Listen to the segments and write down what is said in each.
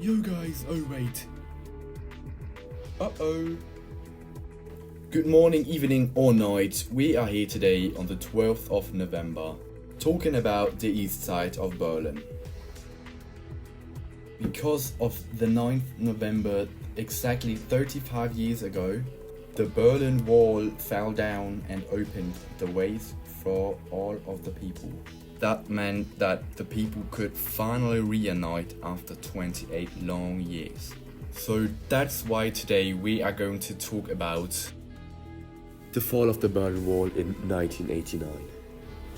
Yo guys, oh wait. Uh-oh. Good morning, evening or night. We are here today on the 12th of November, talking about the east side of Berlin. Because of the 9th November, exactly 35 years ago, the Berlin Wall fell down and opened the ways for all of the people. That meant that the people could finally reunite after 28 long years. So that's why today we are going to talk about the fall of the Berlin Wall in 1989.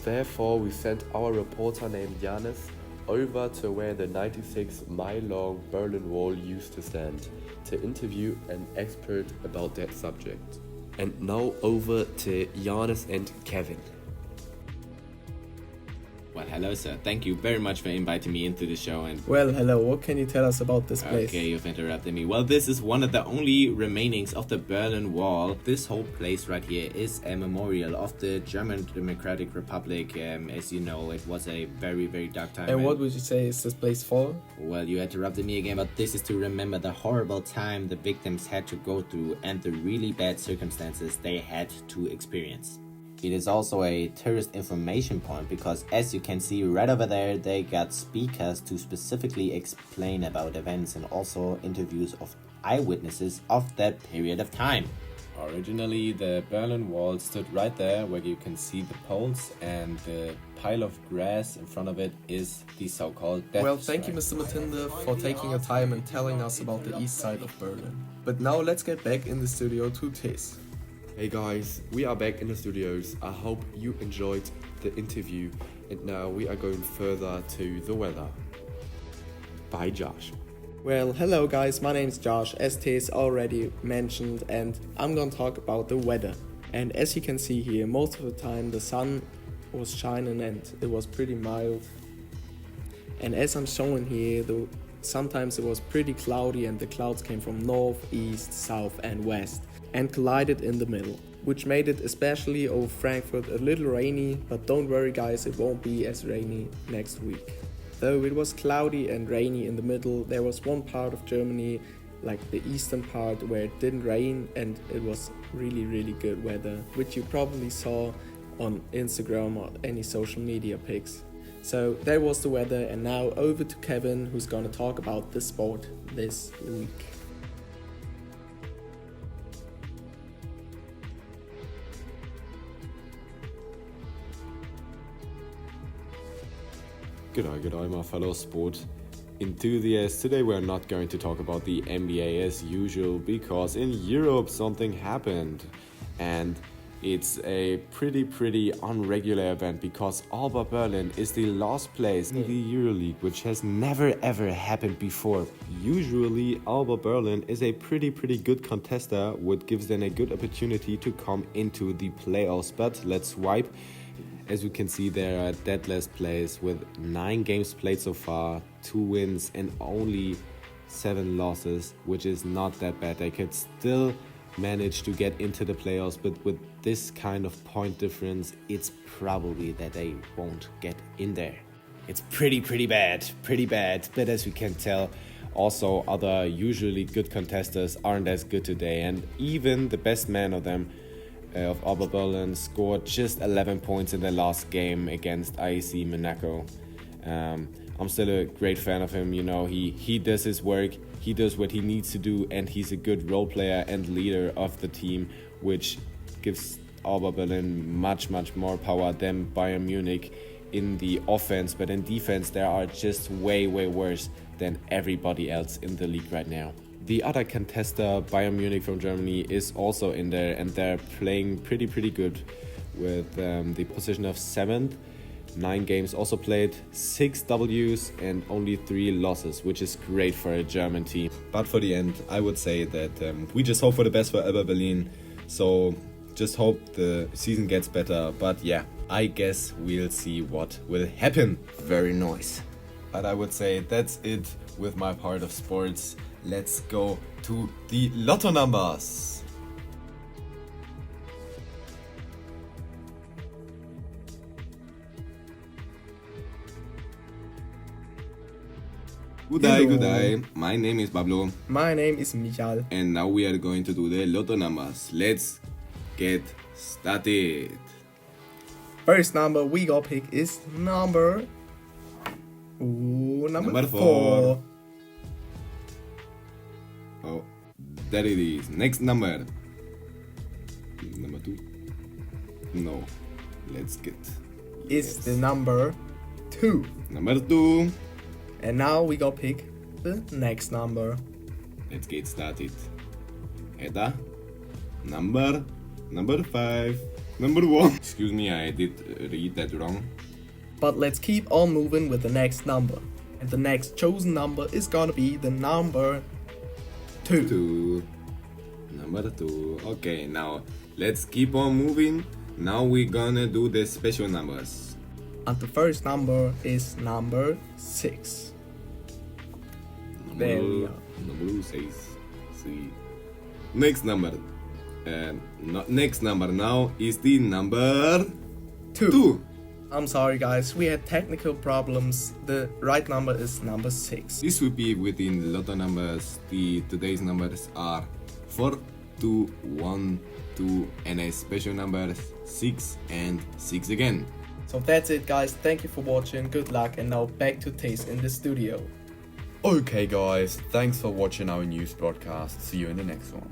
Therefore, we sent our reporter named Janis over to where the 96-mile-long Berlin Wall used to stand to interview an expert about that subject. And now over to Janis and Kevin. Well, hello, sir. Thank you very much for inviting me into the show. And Well, hello. What can you tell us about this place? okay, you've interrupted me. Well, this is one of the only remainings of the Berlin Wall. This whole place right here is a memorial of the German Democratic Republic. As you know, it was a very, very dark time. And what would you say is this place for? Well, you interrupted me again, but this is to remember the horrible time the victims had to go through and the really bad circumstances they had to experience. It is also a tourist information point because, as you can see right over there, they got speakers to specifically explain about events and also interviews of eyewitnesses of that period of time. Originally, the Berlin Wall stood right there where you can see the poles, and the pile of grass in front of it is the so-called death Well, thank strike. you, Mr. Matilde, for taking your time and telling us about the east side of Berlin. But now let's get back in the studio to Tes. Hey guys, we are back in the studios. I hope you enjoyed the interview, and now we are going further to the weather. Bye, Josh. Well, hello guys, my name is Josh, as Tes already mentioned, and I'm gonna talk about the weather. And as you can see here, most of the time the sun was shining and it was pretty mild. And as I'm showing here, sometimes it was pretty cloudy and the clouds came from north, east, south and west and collided in the middle, which made it, especially over Frankfurt, a little rainy, but don't worry guys, it won't be as rainy next week. Though it was cloudy and rainy in the middle, there was one part of Germany, like the eastern part, where it didn't rain and it was really, really good weather, which you probably saw on Instagram or any social media pics. So that was the weather, and now over to Kevin, who's gonna talk about the sport this week. G'day my fellow sport enthusiasts. Today we're not going to talk about the NBA as usual because in Europe something happened, and it's a pretty unregular event because Alba Berlin is the last place in the EuroLeague, which has never ever happened before. Usually Alba Berlin is a pretty good contester, which gives them a good opportunity to come into the playoffs, but let's swipe. As you can see, they are at dead last place with 9 games played so far, 2 wins and only 7 losses, which is not that bad. They could still manage to get into the playoffs, but with this kind of point difference, it's probably that they won't get in there. It's pretty bad, but as we can tell, also other usually good contestants aren't as good today, and even the best man of them, of Alba Berlin, scored just 11 points in their last game against IEC Monaco. I'm still a great fan of him. You know, he does his work, he does what he needs to do, and he's a good role player and leader of the team, which gives Alba Berlin much more power than Bayern Munich in the offense, but in defense they are just way worse than everybody else in the league right now. The other contester, Bayern Munich from Germany, is also in there, and they're playing pretty good with the position of 7th. 9 games also played, 6 Ws and only 3 losses, which is great for a German team. But for the end, I would say that we just hope for the best for Alba Berlin. So just hope the season gets better. But yeah, I guess we'll see what will happen. Very nice. But I would say that's it with my part of sports. Let's go to the lotto numbers. Good day, Hello. good day. My name is Pablo, My name is Michal. and now we are going to do the lotto numbers. Let's get started. First number we got pick is number Number 4. four. Oh, there it is. Next number. Number 2. No. Let's get. Is the number 2. Number 2. And now we got pick the next number. Let's get started. Eta. Number 5. Number 1. Excuse me, I did read that wrong. But let's keep on moving with the next number. And the next chosen number is gonna be the number 2. 2. Number 2. Okay, now let's keep on moving. Now we're gonna do the special numbers. And the first number is number 6. There we are. Number 6. See. Next number. Next number now is the number 2. I'm sorry guys, we had technical problems. The right number is number 6. This will be within the lotto numbers. Today's numbers are 4, 2, 1, 2, and a special number 6 and 6 again. So that's it guys, thank you for watching, good luck, and now back to Taste in the studio. Okay, guys, thanks for watching our news broadcast. See you in the next one.